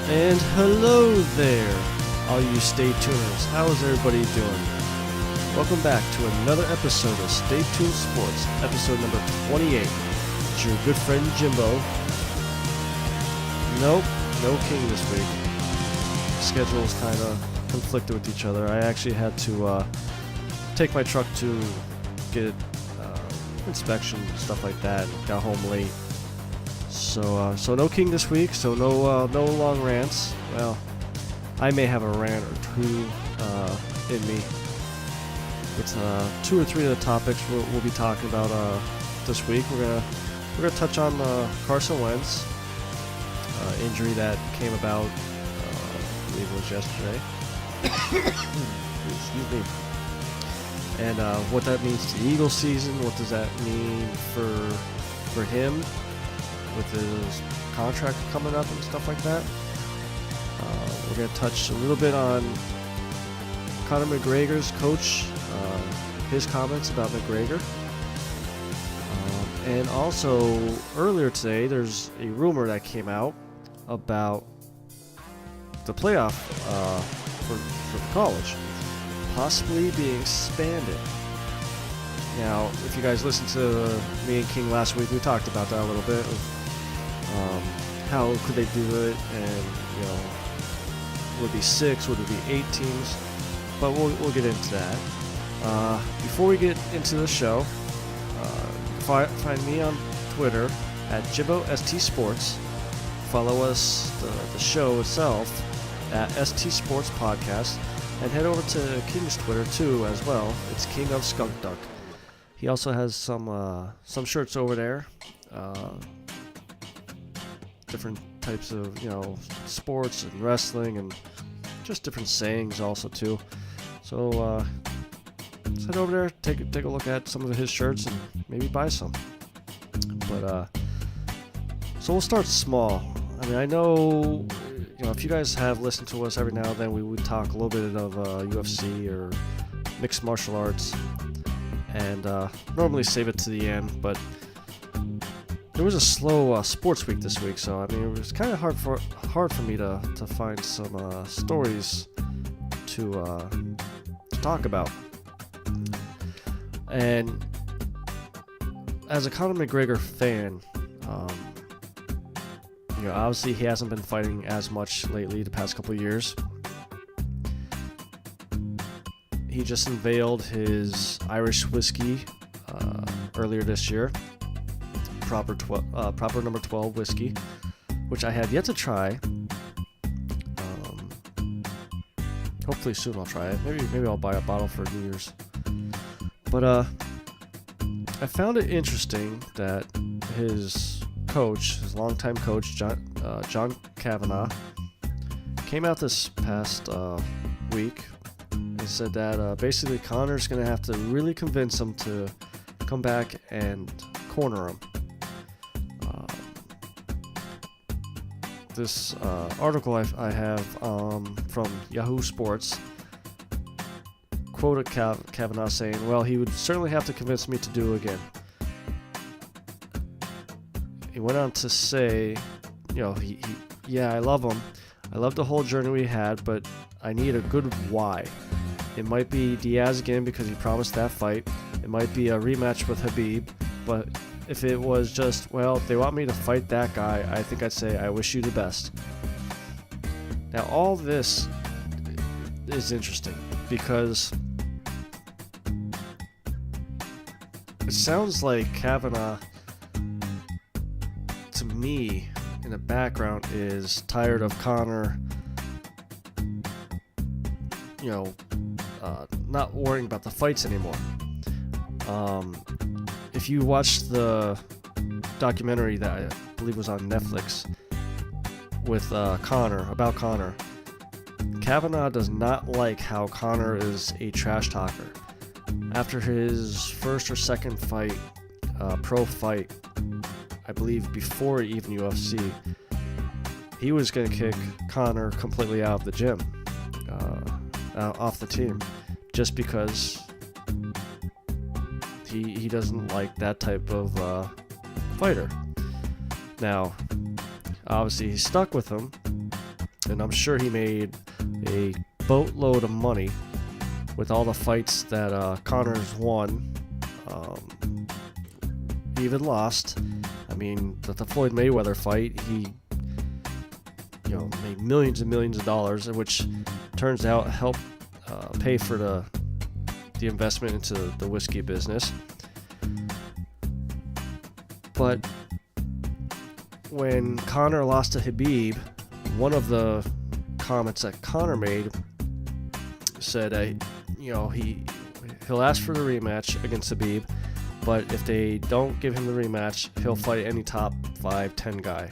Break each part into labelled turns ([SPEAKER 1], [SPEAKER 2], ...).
[SPEAKER 1] And hello there, all you Stay Tuners. How is everybody doing? Welcome back to another episode of Stay Tuned Sports, episode number 28. It's your good friend Jimbo. Nope, no King this week. Schedules kind of conflicted with each other. I actually had to take my truck to get inspection, stuff like that, and got home late. So no King this week, so no long rants. Well, I may have a rant or two in me. It's 2 or 3 of the topics we'll be talking about this week. We're gonna touch on Carson Wentz injury that came about, I believe it was yesterday. Excuse me. And what that means to the Eagles season. What does that mean for him with his contract coming up and stuff like that? We're going to touch a little bit on Connor McGregor's coach, his comments about McGregor. And also, earlier today, there's a rumor that came out about the playoff for college possibly being expanded. Now, if you guys listened to me and King last week, we talked about that a little bit. How could they do it, and would it be 6, would it be 8 teams? But we'll get into that. Before we get into the show, find me on Twitter at Jimbo ST Sports. Follow us, the show itself, at ST Sports Podcast, and head over to King's Twitter too as well. It's King of Skunk Duck. He also has some shirts over there. Different types of, sports and wrestling and just different sayings also too. So let's head over there, take a look at some of his shirts and maybe buy some. But so we'll start small. I mean, I know, if you guys have listened to us every now and then, we would talk a little bit of UFC or mixed martial arts, and normally save it to the end, but there was a slow sports week this week, so I mean it was kind of hard for me to find some stories to talk about. And as a Conor McGregor fan, obviously he hasn't been fighting as much lately the past couple of years. He just unveiled his Irish whiskey earlier this year. Proper number 12 whiskey, which I have yet to try. Hopefully soon I'll try it. Maybe I'll buy a bottle for New Year's. But I found it interesting that his longtime coach, John Kavanagh, came out this past week and said that basically Connor's going to have to really convince him to come back and corner him. This article I have from Yahoo Sports quoted Kavanagh saying, "Well, he would certainly have to convince me to do it again." He went on to say, I love him. I love the whole journey we had, but I need a good why. It might be Diaz again because he promised that fight. It might be a rematch with Habib, but if it was just, they want me to fight that guy, I think I'd say, I wish you the best. Now, all this is interesting because it sounds like Kavanagh, to me, in the background, is tired of Conor, not worrying about the fights anymore. If you watched the documentary that I believe was on Netflix with about Conor, Kavanagh does not like how Conor is a trash talker. After his first or second fight, pro fight, I believe before even UFC, he was going to kick Conor completely out of the gym, off the team, just because he doesn't like that type of fighter. Now, obviously he's stuck with him, and I'm sure he made a boatload of money with all the fights that Connor's won, even lost. I mean, the Floyd Mayweather fight, he made millions and millions of dollars, which turns out helped pay for the investment into the whiskey business. But when Connor lost to Khabib, one of the comments that Connor made said, he'll ask for the rematch against Khabib, but if they don't give him the rematch, he'll fight any top 5, 10 guy.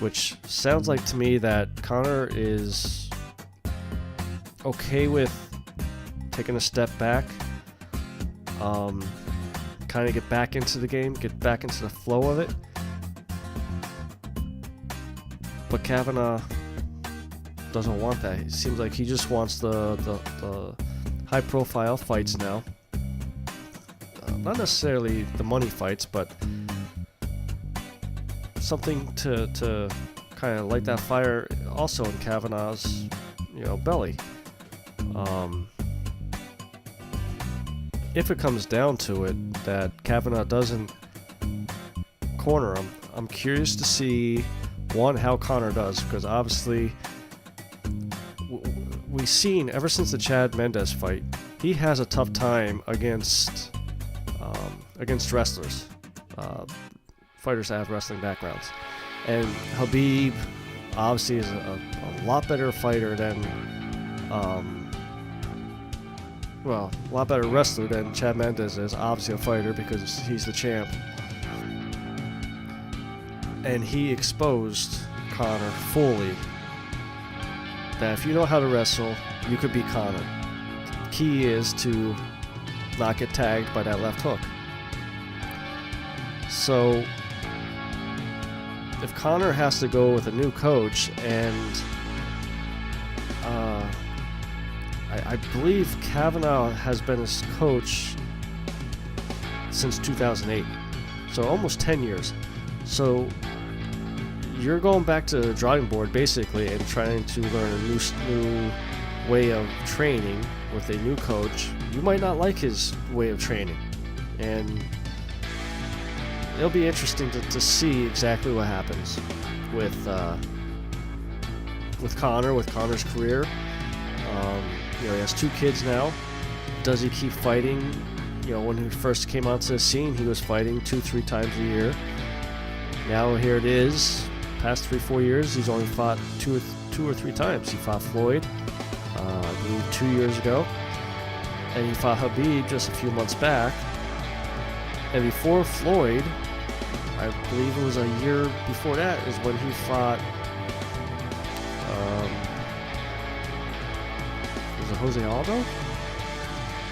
[SPEAKER 1] Which sounds like to me that Connor is okay with taking a step back, kind of get back into the game, get back into the flow of it. But Kavanagh doesn't want that. It seems like he just wants the high-profile fights now. Not necessarily the money fights, but something to kind of light that fire also in Kavanagh's belly. If it comes down to it that Kavanagh doesn't corner him, I'm curious to see, one, how Connor does, because obviously we've seen ever since the Chad Mendes fight, he has a tough time against wrestlers, fighters that have wrestling backgrounds. And Khabib obviously is a lot better fighter than, a lot better wrestler than Chad Mendes is. Obviously a fighter because he's the champ. And he exposed Connor fully that if you know how to wrestle, you could beat Connor. Key is to not get tagged by that left hook. So if Connor has to go with a new coach, and I believe Kavanagh has been his coach since 2008, so almost 10 years. So you're going back to the drawing board basically and trying to learn a new way of training with a new coach. You might not like his way of training, and it'll be interesting to see exactly what happens with Connor's career. He has 2 kids now. Does he keep fighting? When he first came onto the scene, he was fighting 2-3 times a year. Now here it is, past 3-4 years, he's only fought 2 or 3 times. He fought Floyd, I believe 2 years ago, and he fought Khabib just a few months back. And before Floyd, I believe it was a year before that, is when he fought was it Jose Aldo?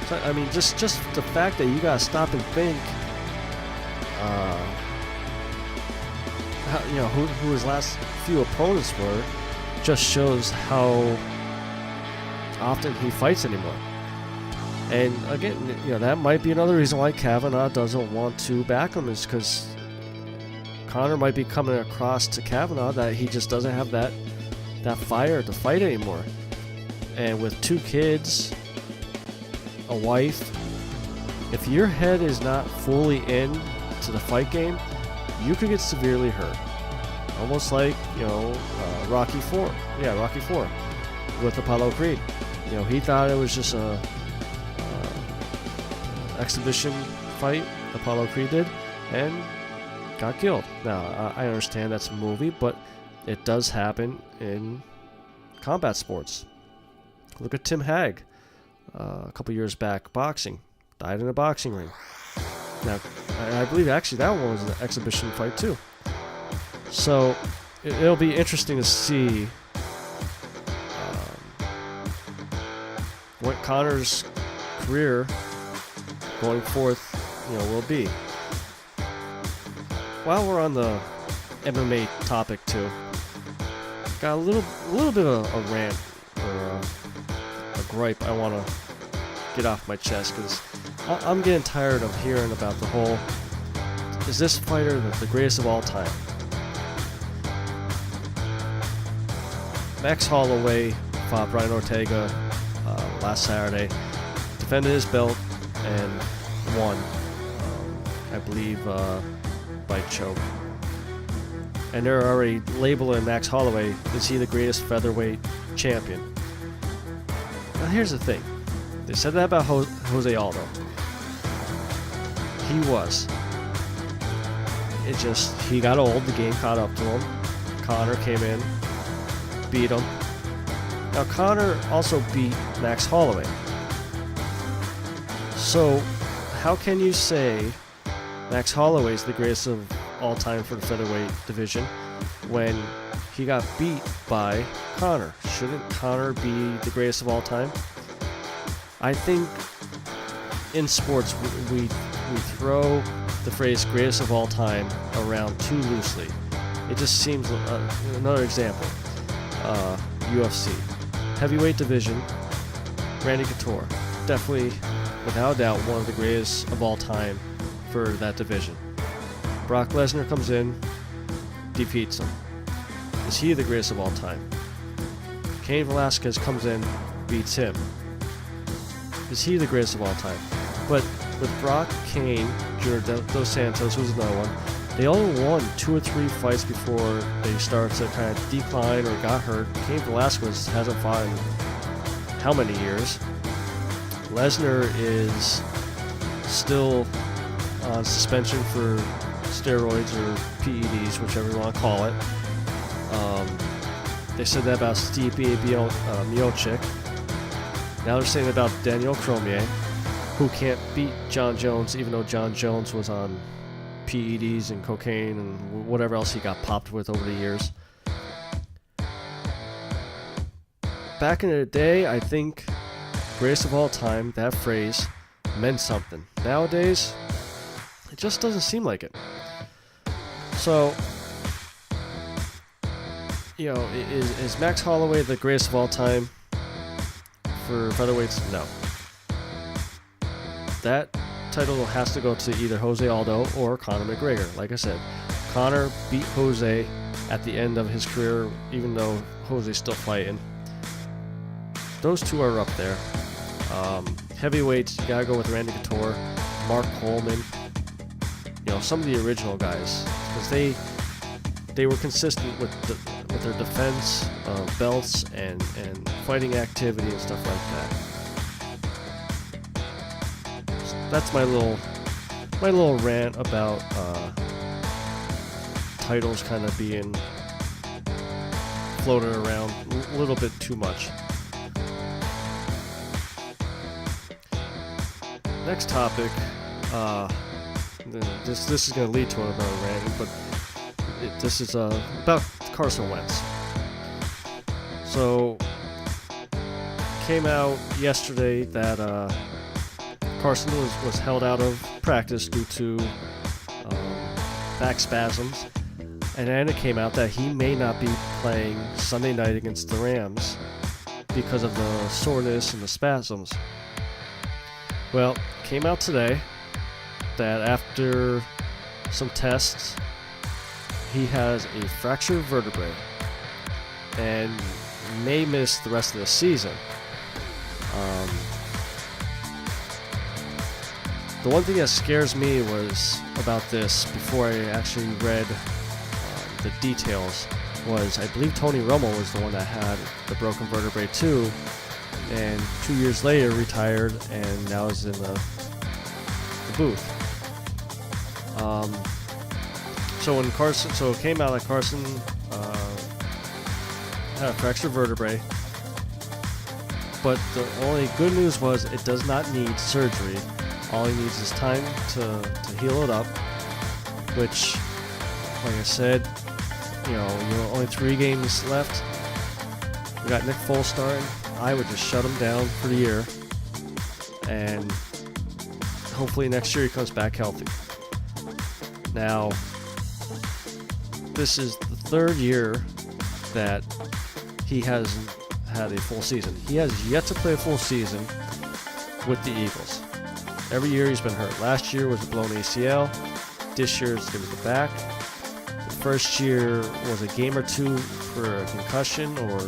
[SPEAKER 1] So, I mean, just the fact that you gotta stop and think who his last few opponents were, just shows how often he fights anymore. And again, that might be another reason why Kavanagh doesn't want to back him, is because Connor might be coming across to Kavanagh that he just doesn't have that fire to fight anymore. And with 2 kids, a wife, if your head is not fully in to the fight game, you could get severely hurt. Almost like, Rocky IV. Yeah, Rocky IV with Apollo Creed. He thought it was just a exhibition fight, Apollo Creed did, and got killed. Now, I understand that's a movie, but it does happen in combat sports. Look at Tim Hagg, a couple years back, boxing. Died in a boxing ring. Now, I believe actually that one was an exhibition fight too. So, it'll be interesting to see what Connor's career going forth, will be. While we're on the MMA topic too, got a little bit of a rant or a gripe I want to get off my chest, because I'm getting tired of hearing about the whole, is this fighter the greatest of all time? Max Holloway fought Brian Ortega last Saturday, defended his belt, and won, I believe, by choke. And they're already labeling Max Holloway, is he the greatest featherweight champion? Now here's the thing. They said that about Jose Aldo. He was. It just, he got old, the game caught up to him. Connor came in, beat him. Now Connor also beat Max Holloway. So how can you say Max Holloway is the greatest of all time for the featherweight division when he got beat by Connor? Shouldn't Connor be the greatest of all time? I think in sports we throw the phrase greatest of all time around too loosely. It just seems, another example, UFC. Heavyweight division, Randy Couture. Definitely, without a doubt, one of the greatest of all time for that division. Brock Lesnar comes in, defeats him. Is he the greatest of all time? Cain Velasquez comes in, beats him. Is he the greatest of all time? But with Brock, Cain, Jr. Dos Santos, who's another one, they only won 2 or 3 fights before they started to kind of decline or got hurt. Cain Velasquez hasn't fought in how many years? Lesnar is still on suspension for steroids or PEDs, whichever you want to call it. They said that about Stipe Miocic. Now they're saying about Daniel Cormier, who can't beat John Jones, even though John Jones was on PEDs and cocaine and whatever else he got popped with over the years. Back in the day, I think greatest of all time, that phrase meant something. Nowadays, it just doesn't seem like it. So, you know, is Max Holloway the greatest of all time for featherweights? No. That title has to go to either Jose Aldo or Connor McGregor. Like I said, Connor beat Jose at the end of his career, even though Jose's still fighting. Those two are up there. Heavyweights, you gotta go with Randy Couture, Mark Coleman, you know, some of the original guys, because they were consistent with their defense of belts and fighting activity and stuff like that. So that's my little rant about titles kind of being floated around a little bit too much. Next topic, this is going to lead to another rant, but this is about Carson Wentz. So, came out yesterday that Carson was held out of practice due to back spasms, and then it came out that he may not be playing Sunday night against the Rams because of the soreness and the spasms. Well, came out today that after some tests, he has a fractured vertebrae and may miss the rest of the season. The one thing that scares me was about this before I actually read the details was I believe Tony Romo was the one that had the broken vertebrae too, and 2 years later retired and now is in the booth. So it came out that Carson had a fractured vertebrae, but the only good news was it does not need surgery. All he needs is time to heal it up, which, like I said, you know, only 3 games left. We got Nick Foles starting. I would just shut him down for the year, and hopefully next year he comes back healthy. Now, this is the 3rd year that he hasn't had a full season. He has yet to play a full season with the Eagles. Every year he's been hurt. Last year was a blown ACL. This year is going to be the back. The first year was a game or two for a concussion or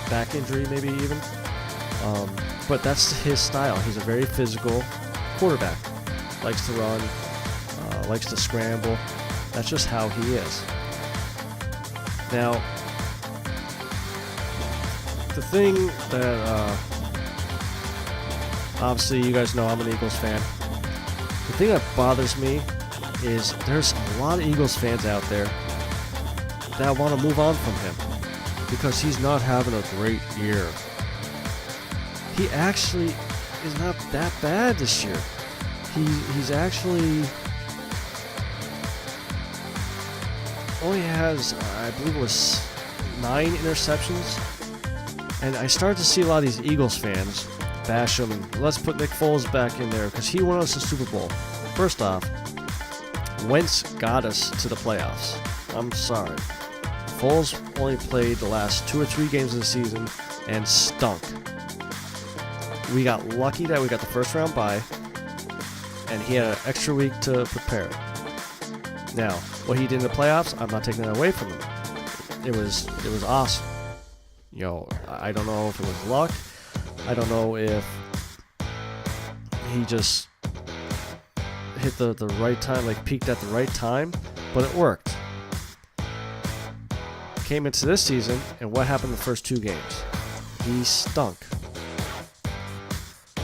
[SPEAKER 1] back injury, maybe even. But that's his style. He's a very physical quarterback. Likes to run, likes to scramble. That's just how he is. Now, the thing that, obviously you guys know I'm an Eagles fan. The thing that bothers me is there's a lot of Eagles fans out there that want to move on from him because he's not having a great year. He actually is not that bad this year. He's actually only has, I believe it was 9 interceptions. And I started to see a lot of these Eagles fans bash him. And let's put Nick Foles back in there because he won us the Super Bowl. First off, Wentz got us to the playoffs. I'm sorry. Foles only played the last 2 or 3 games of the season and stunk. We got lucky that we got the first round bye, and he had an extra week to prepare. Now, what he did in the playoffs, I'm not taking that away from him. It was awesome. You know, I don't know if it was luck. I don't know if he just hit the right time, like peaked at the right time, but it worked. Came into this season, and what happened the first 2 games? He stunk.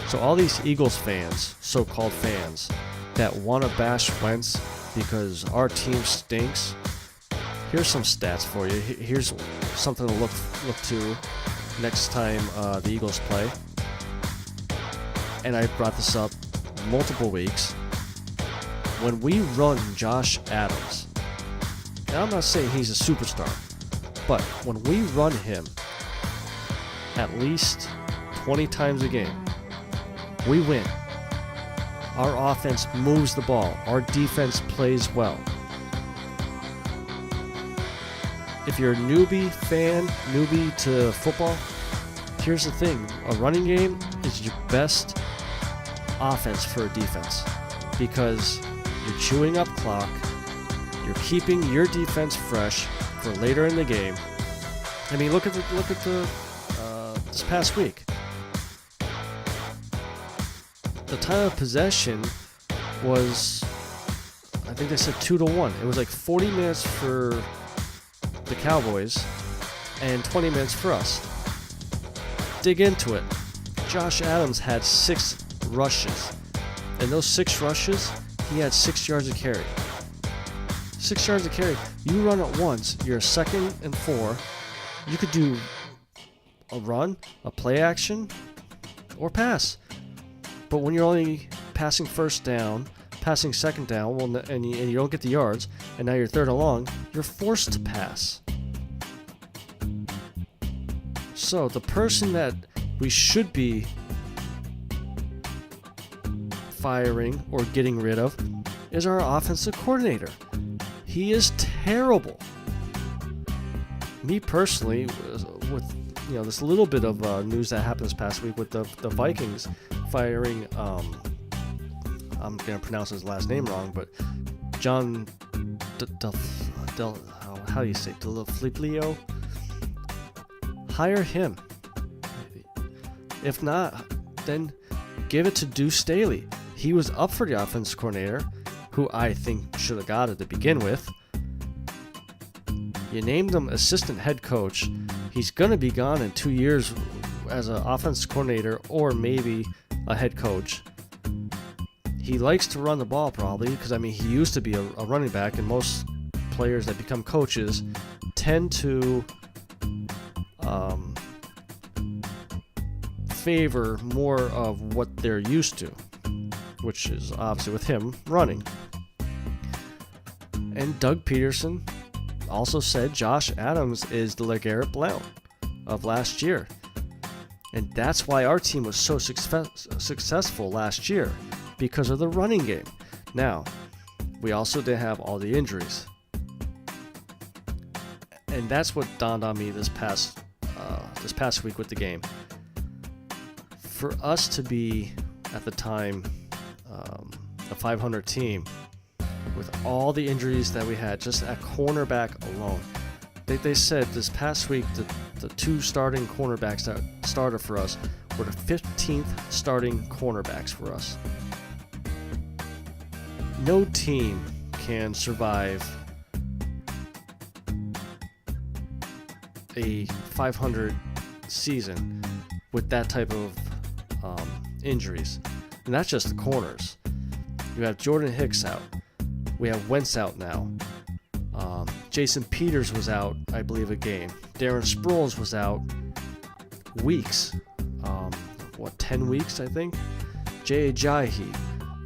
[SPEAKER 1] So all these Eagles fans, so-called fans, that want to bash Wentz because our team stinks, here's some stats for you. Here's something to look to next time the Eagles play. And I brought this up multiple weeks. When we run Josh Adams, and I'm not saying he's a superstar, but when we run him at least 20 times a game, we win. Our offense moves the ball. Our defense plays well. If you're a newbie to football, here's the thing. A running game is your best offense for a defense because you're chewing up clock. You're keeping your defense fresh for later in the game. I mean, look at the this past week. The time of possession was, I think they said 2-1. It was like 40 minutes for the Cowboys and 20 minutes for us. Dig into it. Josh Adams had 6 rushes. And those 6 rushes, he had 6 yards of carry. 6 yards of carry. You run it once, you're 2nd and 4. You could do a run, a play action, or pass. But when you're only passing first down, passing second down, well, and you don't get the yards, and now you're 3rd and long, you're forced to pass. So the person that we should be firing or getting rid of is our offensive coordinator. He is terrible. Me personally, with this little bit of news that happened this past week with the Vikings firing, I'm going to pronounce his last name wrong, but John how do you say, Delaflipio? Hire him. If not, then give it to Deuce Staley. He was up for the offense coordinator, who I think should have got it to begin with. You named him assistant head coach. He's going to be gone in 2 years as an offense coordinator or maybe a head coach. He likes to run the ball probably because, he used to be a running back, and most players that become coaches tend to favor more of what they're used to, which is obviously with him running. And Doug Peterson also said Josh Adams is the LeGarrette Blount of last year. And that's why our team was so successful last year, because of the running game. Now, we also did have all the injuries. And that's what dawned on me this past week with the game. For us to be, at the time, a 500 team, with all the injuries that we had just at cornerback alone. They said this past week the 2 starting cornerbacks that started for us were the 15th starting cornerbacks for us. No team can survive a 500 season with that type of injuries. And that's just the corners. You have Jordan Hicks out. We have Wentz out now. Jason Peters was out, I believe, a game. Darren Sproles was out weeks. 10 weeks, I think? Jay Ajayi.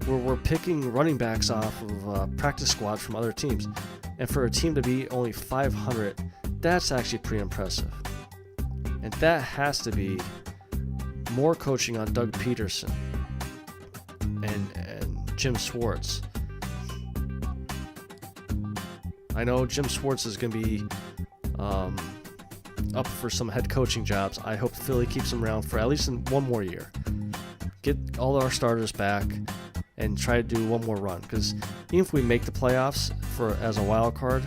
[SPEAKER 1] We're picking running backs off of practice squads from other teams. And for a team to be only 500, that's actually pretty impressive. And that has to be more coaching on Doug Peterson and Jim Schwartz. I know Jim Schwartz is going to be up for some head coaching jobs. I hope Philly keeps him around for at least one more year. Get all our starters back and try to do one more run. Because even if we make the playoffs as a wild card,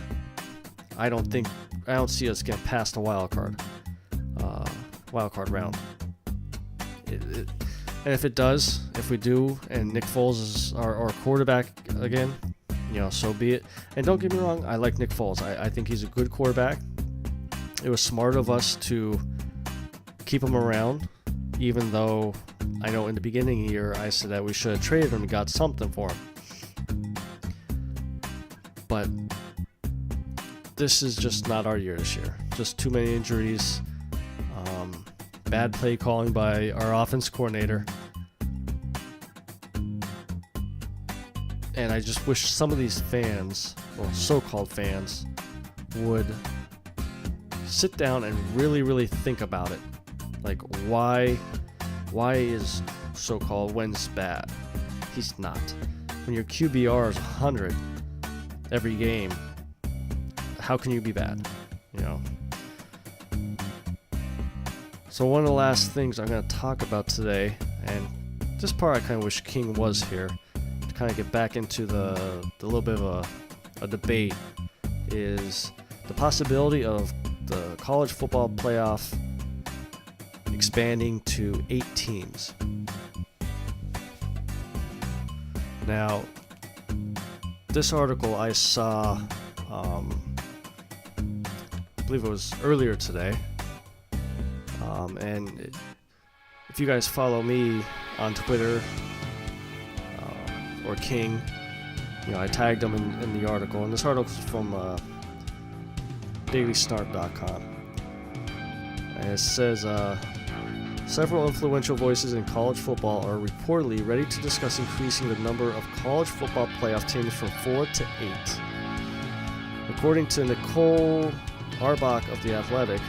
[SPEAKER 1] I don't see us getting past the wild card round. And if it does, if we do, and Nick Foles is our quarterback again, so be it. And don't get me wrong, I like Nick Foles. I think he's a good quarterback. It was smart of us to keep him around, even though I know in the beginning of the year I said that we should have traded him and got something for him. But this is just not our year this year. Just too many injuries. Bad play calling by our offense coordinator. And I just wish some of these fans, or so-called fans, would sit down and really, really think about it. Like, why is so-called Wentz bad? He's not. When your QBR is 100 every game, how can you be bad? So one of the last things I'm going to talk about today, and this part I kind of wish King was here, to kind of get back into the little bit of a debate, is the possibility of the college football playoff expanding to 8 teams. Now, this article I saw, I believe it was earlier today, and if you guys follow me on Twitter or King, I tagged them in the article, and this article is from dailysnarp.com, and it says several influential voices in college football are reportedly ready to discuss increasing the number of college football playoff teams from 4 to 8. According to Nicole Arbach of The Athletic,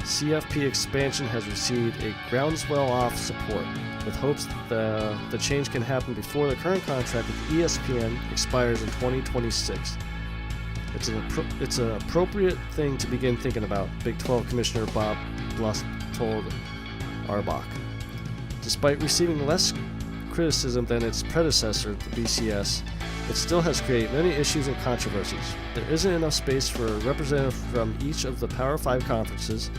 [SPEAKER 1] CFP expansion has received a groundswell of support, with hopes that the change can happen before the current contract with ESPN expires in 2026. It's an appropriate thing to begin thinking about, Big 12 Commissioner Bob Lust told Arbach. Despite receiving less criticism than its predecessor, the BCS, it still has created many issues and controversies. There isn't enough space for a representative from each of the Power 5 conferences,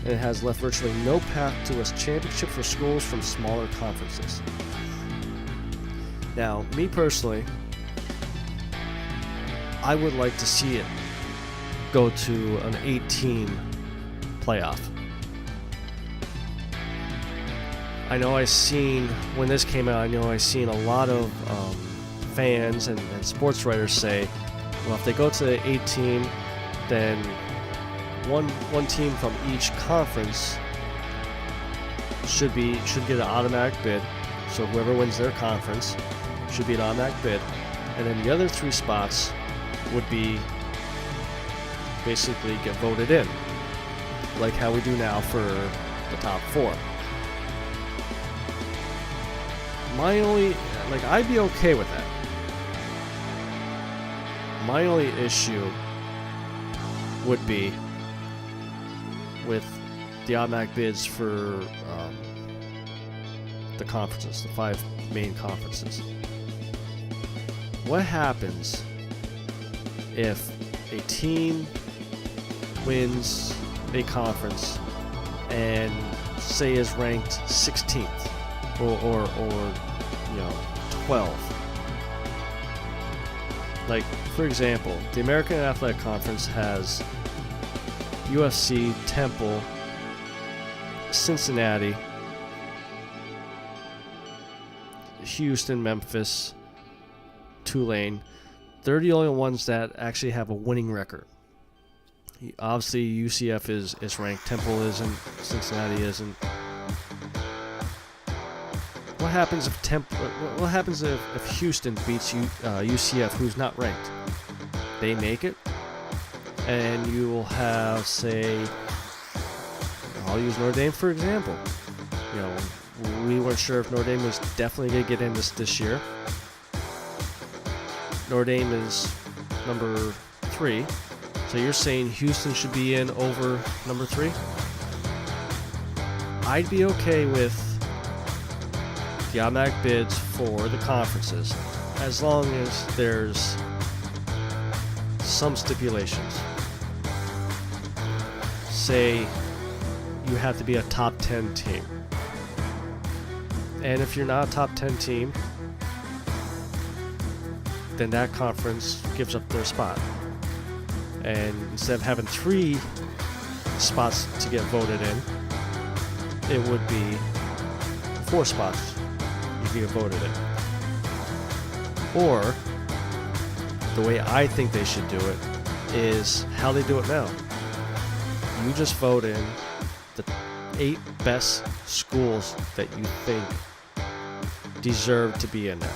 [SPEAKER 1] and it has left virtually no path to a championship for schools from smaller conferences. Now, me personally, I would like to see it go to an 8-team playoff. I know when this came out, I seen a lot of fans and sports writers say, well, if they go to the 8-team, then one team from each conference should get an automatic bid. So whoever wins their conference should be an automatic bid, and then the other 3 spots would be basically get voted in, like how we do now for the top 4. I'd be okay with that. My only issue would be with the automatic bids for the conferences, the 5 main conferences. What happens if a team wins a conference and say is ranked 16th or 12th. Like, for example, the American Athletic Conference has USC, Temple, Cincinnati, Houston, Memphis, Tulane. They're the only ones that actually have a winning record. Obviously, UCF is ranked. Temple isn't. Cincinnati isn't. What happens if What happens if Houston beats UCF, who's not ranked? They make it, and you will have, say, I'll use Notre Dame for example. We weren't sure if Notre Dame was definitely going to get in this year. Notre Dame is number 3. So you're saying Houston should be in over number 3? I'd be okay with the automatic bids for the conferences as long as there's some stipulations. Say you have to be a top 10 team. And if you're not a top 10 team, then that conference gives up their spot. And instead of having 3 spots to get voted in, it would be 4 spots you can get voted in. Or, the way I think they should do it is how they do it now. You just vote in the 8 best schools that you think deserve to be in there.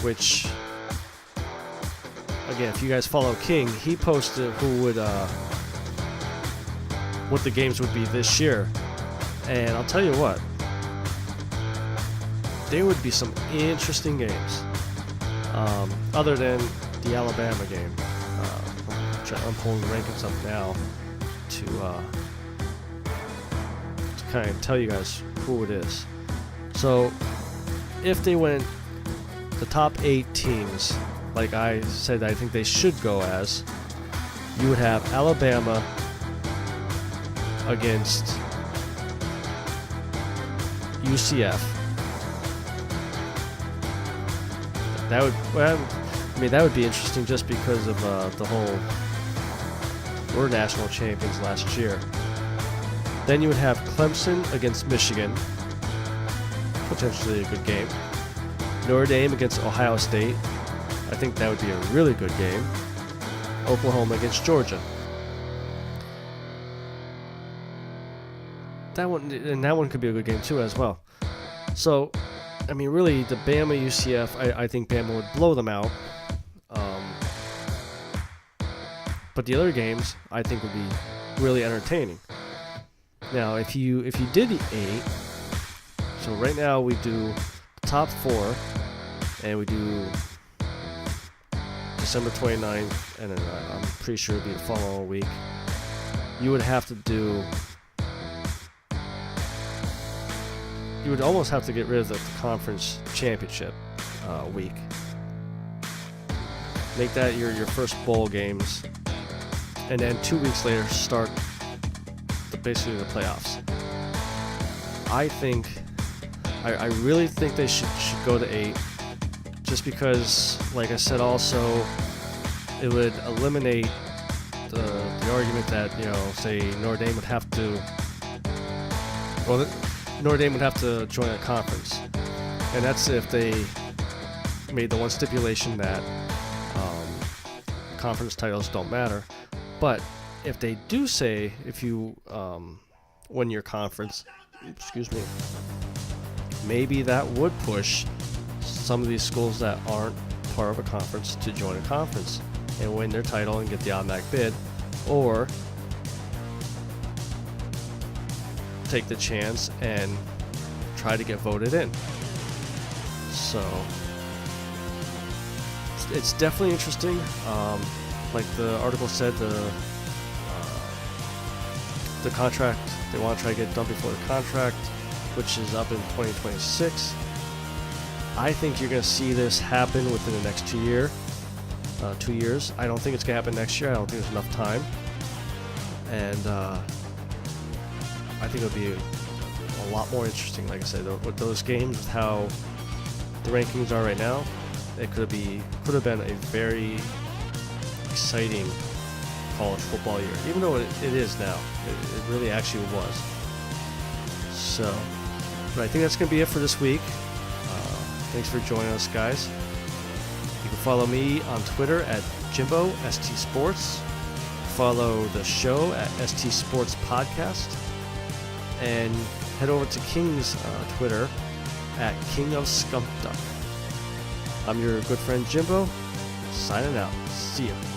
[SPEAKER 1] Which, again, if you guys follow King, he posted what the games would be this year. And I'll tell you what, there would be some interesting games. Other than the Alabama game. I'm pulling the rankings up now to kind of tell you guys who it is. So, if they went the top 8 teams, like I said I think they should go as, you would have Alabama against UCF. That would be interesting just because of the whole, we're national champions last year. Then you would have Clemson against Michigan, potentially a good game. Notre Dame against Ohio State, I think that would be a really good game. Oklahoma against Georgia. That one could be a good game too as well. So, really, the Bama UCF, I think Bama would blow them out. But the other games, I think, would be really entertaining. Now, if you did the 8, so right now we do top 4, and we do December 29th, and then I'm pretty sure it would be the following week. You would have to do... You would almost have to get rid of the conference championship week. Make that your first bowl games, and then 2 weeks later start basically the playoffs. I really think they should go to 8, just because, like I said, also it would eliminate the argument that say Notre Dame would have to. Well, Notre Dame would have to join a conference, and that's if they made the one stipulation that conference titles don't matter. But if they do say if you win your conference, maybe that would push some of these schools that aren't part of a conference to join a conference and win their title and get the automatic bid, or take the chance and try to get voted in. So it's definitely interesting. Like the article said, the contract, they want to try to get done before the contract, which is up in 2026. I think you're going to see this happen within the next 2 years. 2 years. I don't think it's going to happen next year. I don't think there's enough time. And I think it'll be a lot more interesting, like I said, with those games, with how the rankings are right now. It could have been a very exciting college football year, even though it is now. It really actually was. So, but I think that's going to be it for this week. Thanks for joining us, guys. You can follow me on Twitter at Jimbo ST Sports. Follow the show at ST Sports Podcast. And head over to King's Twitter at King of Skunk Duck. I'm your good friend Jimbo, signing out. See ya.